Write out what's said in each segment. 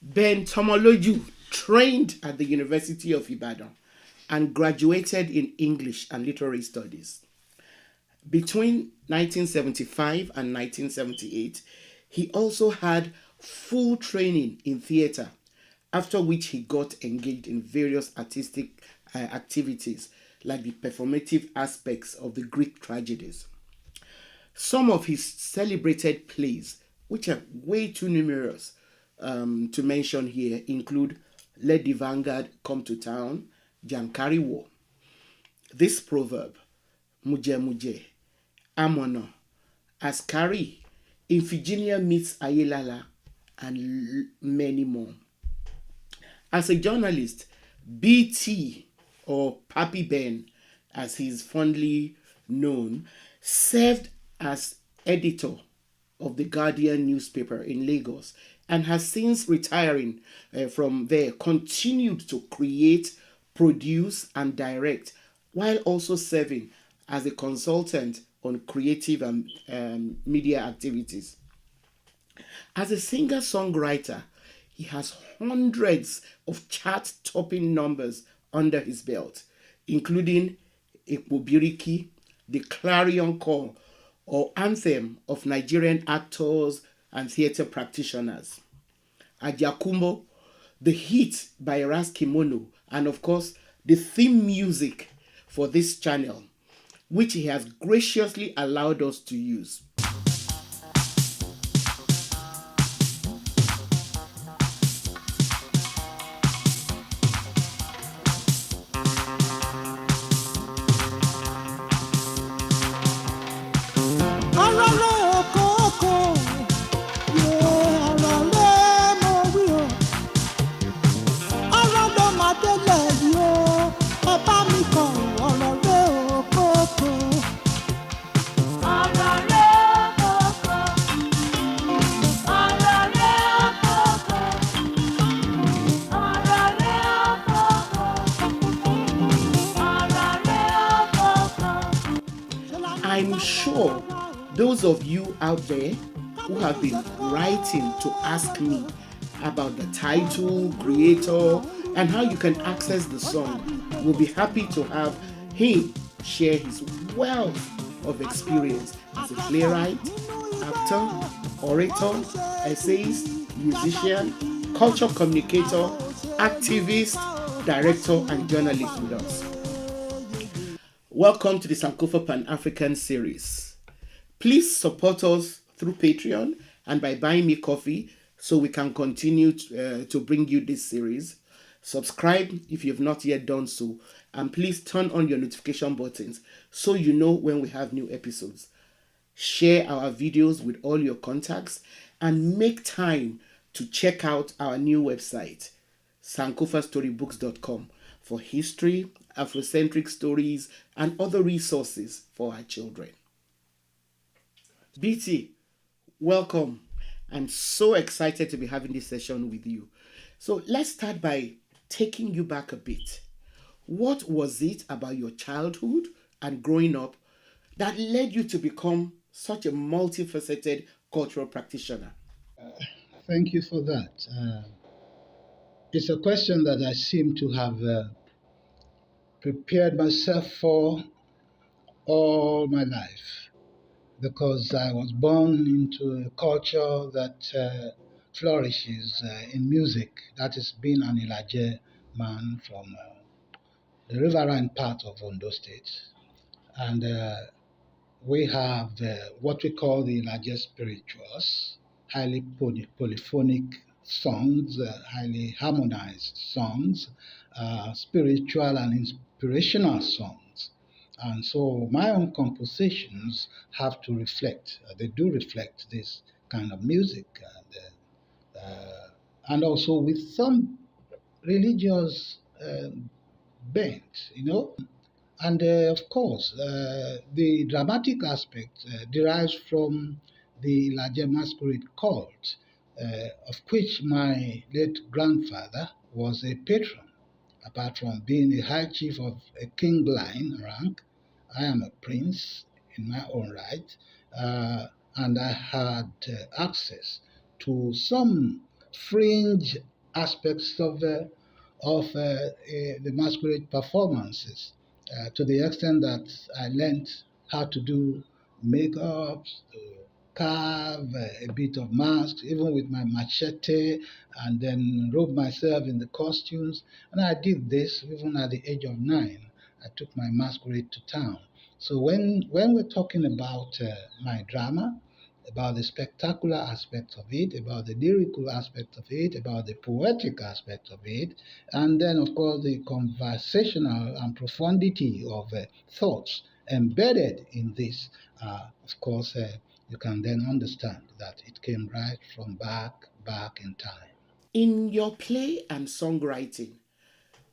Ben Tomoluju trained at the University of Ibadan and graduated in English and Literary Studies. Between 1975 and 1978, he also had full training in theatre, after which he got engaged in various artistic activities like the performative aspects of the Greek tragedies. Some of his celebrated plays, which are way too numerous to mention here, include Let the Vanguard Come to Town, Jankari War, This Proverb, Muje Muje, Amono, Askari, Iphigenia Meets Ayelala, and many more. As a journalist, BT, or Pappy Ben, as he is fondly known, served as editor of the Guardian newspaper in Lagos and has since retiring from there continued to create, produce, and direct while also serving as a consultant on creative and media activities. As a singer songwriter, he has hundreds of chart topping numbers under his belt, including Ekbobiriki, the clarion call or anthem of Nigerian actors and theatre practitioners, Ajakumbo, the hit by Ras Kimono, and of course, the theme music for this channel, which he has graciously allowed us to use. I'm sure those of you out there who have been writing to ask me about the title, creator, and how you can access the song will be happy to have him share his wealth of experience as a playwright, actor, orator, essayist, musician, culture communicator, activist, director, and journalist with us. Welcome to the Sankofa Pan-African series. Please support us through Patreon and by buying me coffee so we can continue to bring you this series. Subscribe if you have not yet done so, and please turn on your notification buttons so you know when we have new episodes. Share our videos with all your contacts and make time to check out our new website, sankofastorybooks.com, for history, Afrocentric stories, and other resources for our children. BT, welcome. I'm so excited to be having this session with you. So let's start by taking you back a bit. What was it about your childhood and growing up that led you to become such a multifaceted cultural practitioner? Thank you for that. It's a question that I seem to have prepared myself for all my life because I was born into a culture that flourishes in music. That is, being an Ilaje man from the riverine part of Ondo State. And we have what we call the Ilaje spirituals, highly polyphonic songs, highly harmonized songs, spiritual and inspirational songs. And so my own compositions have to reflect, they do reflect this kind of music. And also with some religious bent, you know. And of course, the dramatic aspect derives from the larger masquerade cult, of which my late grandfather was a patron. Apart from being a high chief of a king line rank, I am a prince in my own right, and I had access to some fringe aspects of the masquerade performances, to the extent that I learned how to do makeup, to carve a bit of masks, even with my machete, and then robe myself in the costumes. And I did this even at the age of 9. I took my masquerade to town. So when we're talking about my drama, about the spectacular aspect of it, about the lyrical aspect of it, about the poetic aspect of it, and then, of course, the conversational and profundity of thoughts embedded in this, of course, you can then understand that it came right from back in time. In your play and songwriting,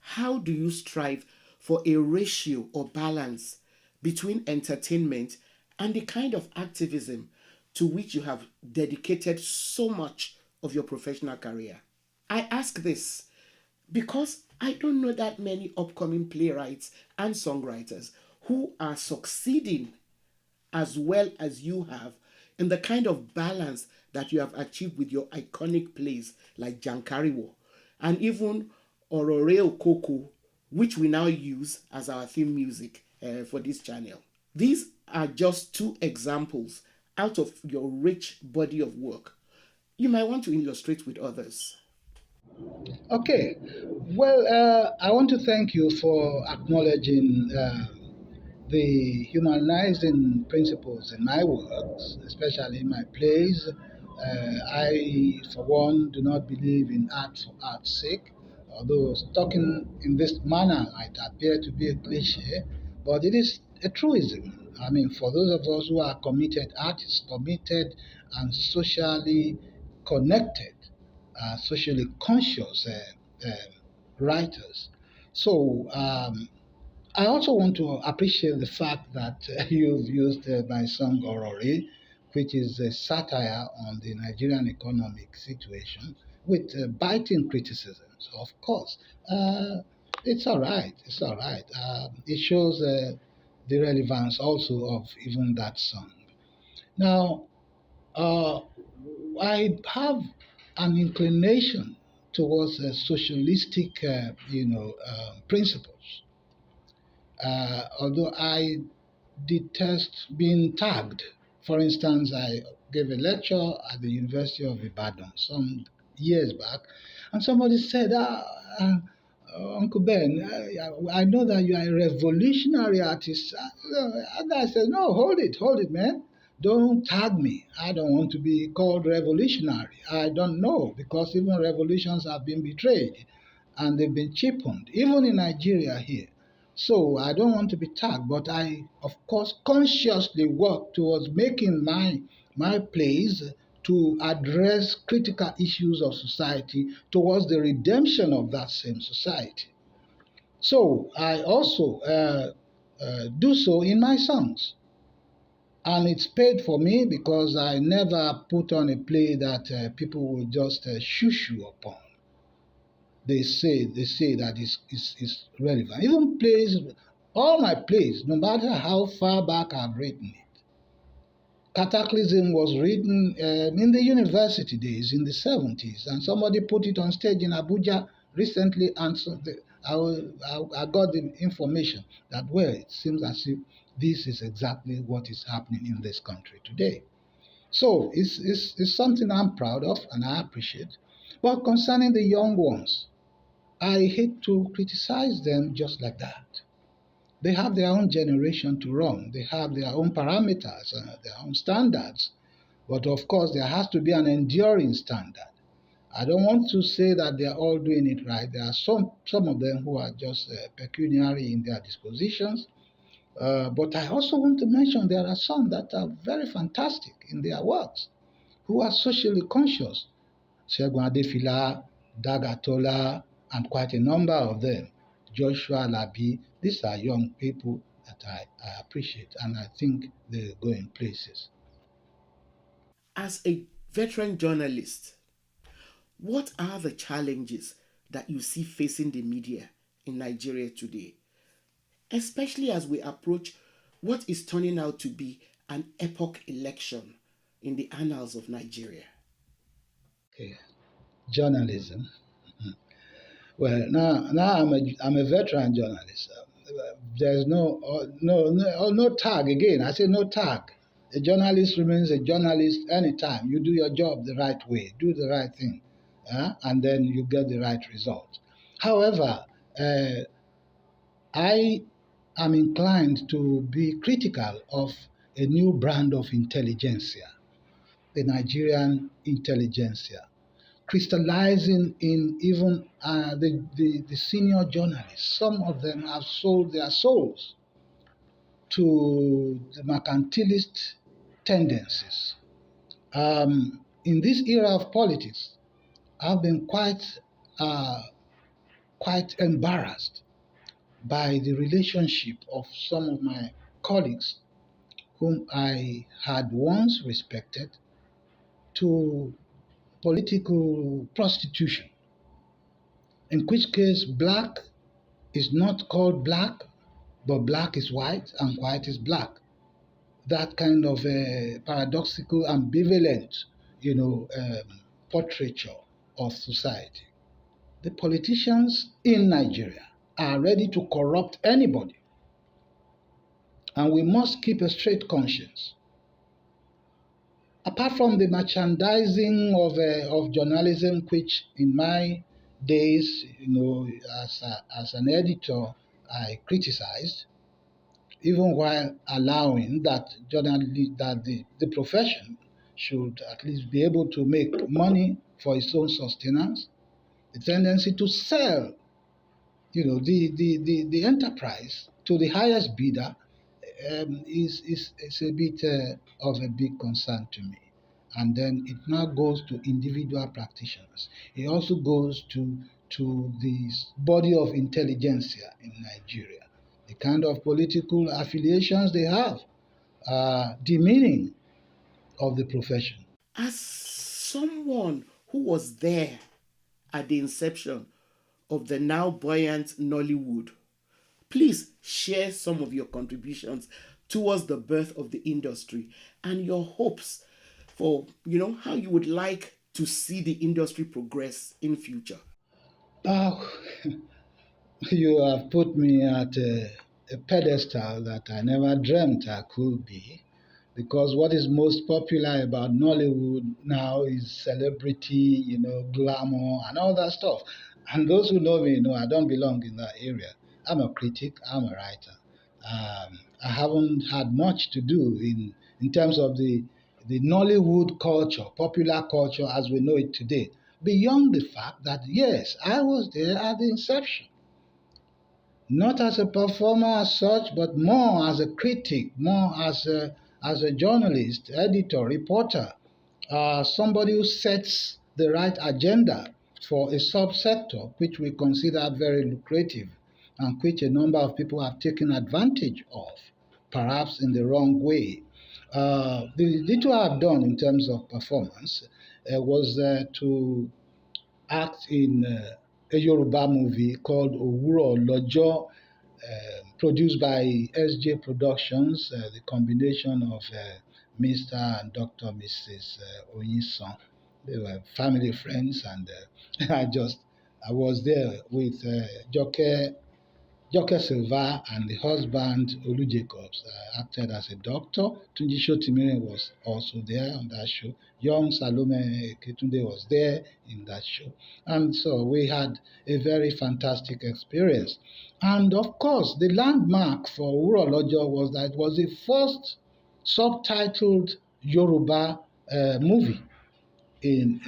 how do you strive for a ratio or balance between entertainment and the kind of activism to which you have dedicated so much of your professional career? I ask this because I don't know that many upcoming playwrights and songwriters who are succeeding as well as you have in the kind of balance that you have achieved with your iconic plays like Jankariwo and even Ororeo Koko, which we now use as our theme music for this channel. These are just two examples out of your rich body of work. You might want to illustrate with others. Okay, well, I want to thank you for acknowledging the humanizing principles in my works, especially in my plays. I, for one, do not believe in art for art's sake, although talking in this manner might appear to be a cliche, but it is a truism. I mean, for those of us who are committed artists, committed and socially connected, socially conscious writers. So, I also want to appreciate the fact that you've used my song Orori, which is a satire on the Nigerian economic situation, with biting criticisms, of course. It's all right. It's all right. It shows the relevance also of even that song. Now, uh, I have an inclination towards socialistic, principles, although I detest being tagged. For instance, I gave a lecture at the University of Ibadan some years back, and somebody said, Uncle Ben, I know that you are a revolutionary artist. And I said, no, hold it, man. Don't tag me. I don't want to be called revolutionary. I don't know, because even revolutions have been betrayed and they've been cheapened, even in Nigeria here. So I don't want to be tagged, but I, of course, consciously work towards making my plays to address critical issues of society towards the redemption of that same society. So I also do so in my songs. And it's paid for me because I never put on a play that people will just shoo shoo upon. They say that is relevant. Even plays, all my plays, no matter how far back I've written it. Cataclysm was written in the university days in the 70s, and somebody put it on stage in Abuja recently, and so I got the information that, well, it seems as if this is exactly what is happening in this country today. So it's something I'm proud of and I appreciate. But concerning the young ones, I hate to criticize them just like that. They have their own generation to run. They have their own parameters, their own standards. But of course, there has to be an enduring standard. I don't want to say that they are all doing it right. There are some of them who are just pecuniary in their dispositions. But I also want to mention there are some that are very fantastic in their works, who are socially conscious. Segun Adefila, Dagatola, and quite a number of them. Joshua Labi, these are young people that I appreciate and I think they're going places. As a veteran journalist, what are the challenges that you see facing the media in Nigeria today, especially as we approach what is turning out to be an epoch election in the annals of Nigeria? Okay. Journalism. Well, now I'm a veteran journalist. There's no tag again. I say no tag. A journalist remains a journalist anytime. You do your job the right way, do the right thing, and then you get the right result. However, uh, I am inclined to be critical of a new brand of intelligentsia, the Nigerian intelligentsia, crystallizing in even the senior journalists. Some of them have sold their souls to the mercantilist tendencies. In this era of politics, I've been uh, quite embarrassed by the relationship of some of my colleagues whom I had once respected to political prostitution, in which case black is not called black, but black is white and white is black. That kind of a paradoxical, ambivalent, portraiture of society. The politicians in Nigeria are ready to corrupt anybody, and we must keep a straight conscience. Apart from the merchandising of journalism, which in my days, as an editor, I criticized, even while allowing that the profession should at least be able to make money for its own sustenance, the tendency to sell, the enterprise to the highest bidder is a bit of a big concern to me. And then it now goes to individual practitioners. It also goes to the body of intelligentsia in Nigeria. The kind of political affiliations they have are demeaning of the profession. As someone who was there at the inception of the now buoyant Nollywood, please share some of your contributions towards the birth of the industry and your hopes for, how you would like to see the industry progress in future. Oh, you have put me at a pedestal that I never dreamt I could be, because what is most popular about Nollywood now is celebrity, glamour and all that stuff. And those who know me know I don't belong in that area. I'm a critic, I'm a writer. I haven't had much to do in terms of the Nollywood culture, popular culture as we know it today, beyond the fact that, yes, I was there at the inception, not as a performer as such, but more as a critic, more as a journalist, editor, reporter, somebody who sets the right agenda for a subsector which we consider very lucrative and which a number of people have taken advantage of, perhaps in the wrong way. The little I've done in terms of performance was to act in a Yoruba movie called Owuro Lojo, produced by SJ Productions, the combination of Mr. and Dr. Mrs. Oyinsan. They were family friends, and I was there with Joke Silva and the husband Olu Jacobs acted as a doctor. Tunji Shotimire was also there on that show. Young Salome Ketunde was there in that show. And so we had a very fantastic experience. And of course, the landmark for Urolojo was that it was the first subtitled Yoruba movie in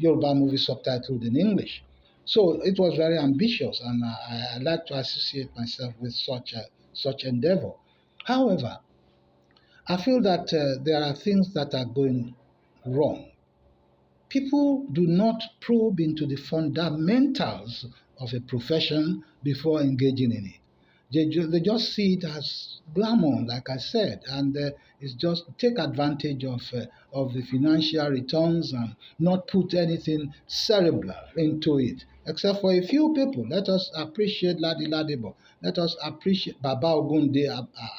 Yoruba movie subtitled in English. So it was very ambitious, and I like to associate myself with such endeavor. However, I feel that there are things that are going wrong. People do not probe into the fundamentals of a profession before engaging in it. They just see it as glamour, like I said, and it's just take advantage of the financial returns and not put anything cerebral into it, except for a few people. Let us appreciate Ladi Ladibo. Let us appreciate Baba Ogunde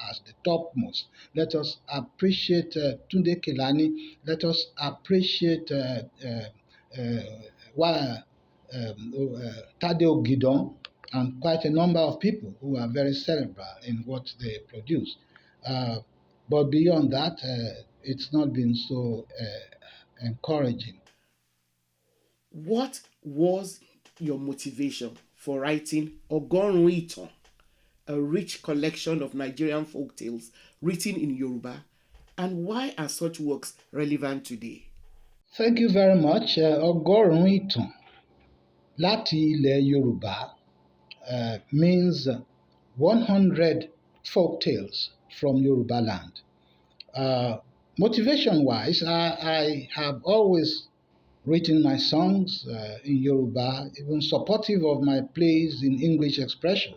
as the topmost. Let us appreciate Tunde Kelani. Let us appreciate while Tadeo Gidon, and quite a number of people who are very cerebral in what they produce. But beyond that, it's not been so encouraging. What was your motivation for writing Ogorun Itan, a rich collection of Nigerian folk tales written in Yoruba, and why are such works relevant today? Thank you very much. Ọgọ́rùn-ún ìtàn láti ilẹ̀ Yorùbá means 100 folk tales from Yoruba land. Motivation-wise, I have always written my songs in Yoruba, even supportive of my plays in English expression.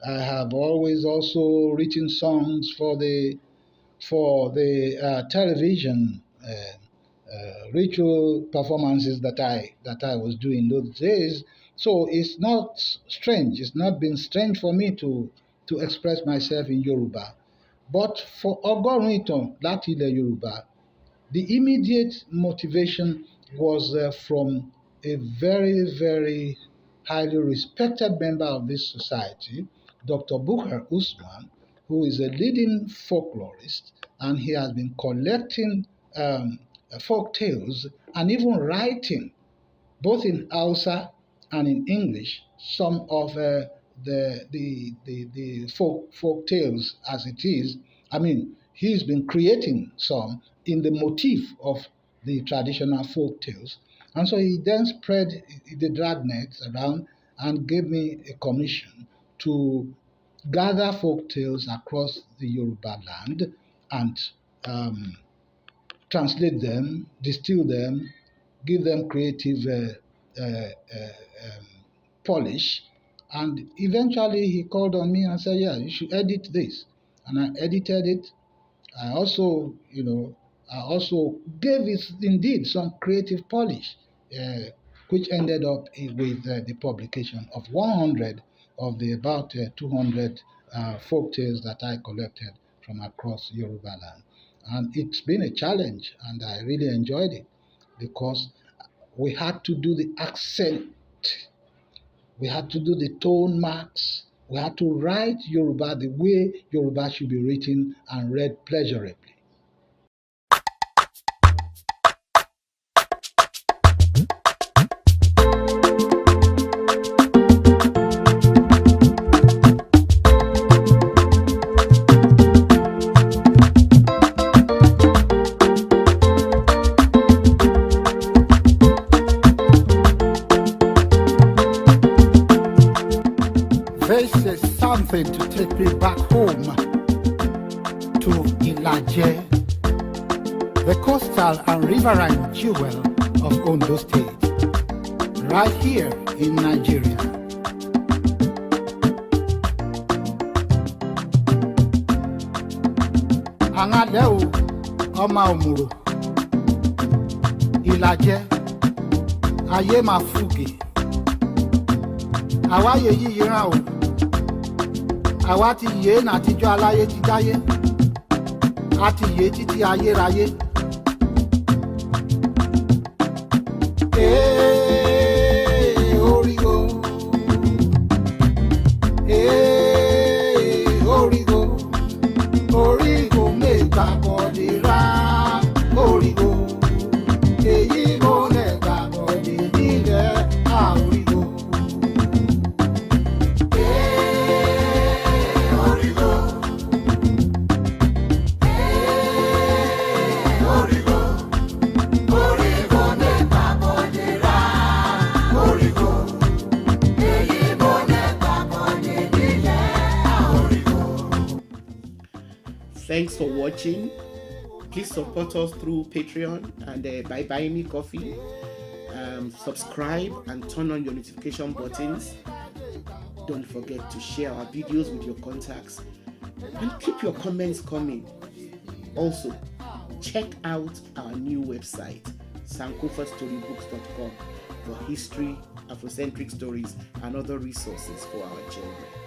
I have always also written songs for the television ritual performances that I was doing those days. So it's not strange. It's not been strange for me to express myself in Yoruba. But for Ọgọ́rùn-ún ìtàn láti ilẹ̀ Yoruba, the immediate motivation was from a very, very highly respected member of this society, Dr. Bukar Usman, who is a leading folklorist, and he has been collecting folk tales and even writing, both in Hausa and in English, some of the folk tales as it is. I mean, he's been creating some in the motif of the traditional folk tales. And so he then spread the dragnet around and gave me a commission to gather folk tales across the Yoruba land and translate them, distill them, give them creative polish. And eventually he called on me and said, yeah, you should edit this. And I edited it. I also, I also gave it indeed some creative polish, which ended up with the publication of 100 of the about 200 folk tales that I collected from across Yoruba land. And it's been a challenge, and I really enjoyed it because we had to do the accent, we had to do the tone marks, we had to write Yoruba the way Yoruba should be written and read pleasurably. This is something to take me back home to Ilaje, the coastal and riverine jewel of Ondo State, right here in Nigeria. Angale o, ọmọ òmùrò, Ilaje, ayé máa fúgè, àwáyé yìí ràn o. Àwa ti yé n'àtijọ́ aláyé ti dáyé, a ti yé títí ayérayé. Orígo, orígo, orígo mẹ́ta bọ̀dé rà, orígo, èyí mo lẹ́gbà bọ̀dé nílẹ̀ àorígo. Thanks for watching. Please support us through Patreon and by buying me coffee. Subscribe and turn on your notification buttons. Don't forget to share our videos with your contacts and keep your comments coming. Also, check out our new website, sankofa storybooks.com, for history, Afrocentric stories, and other resources for our children.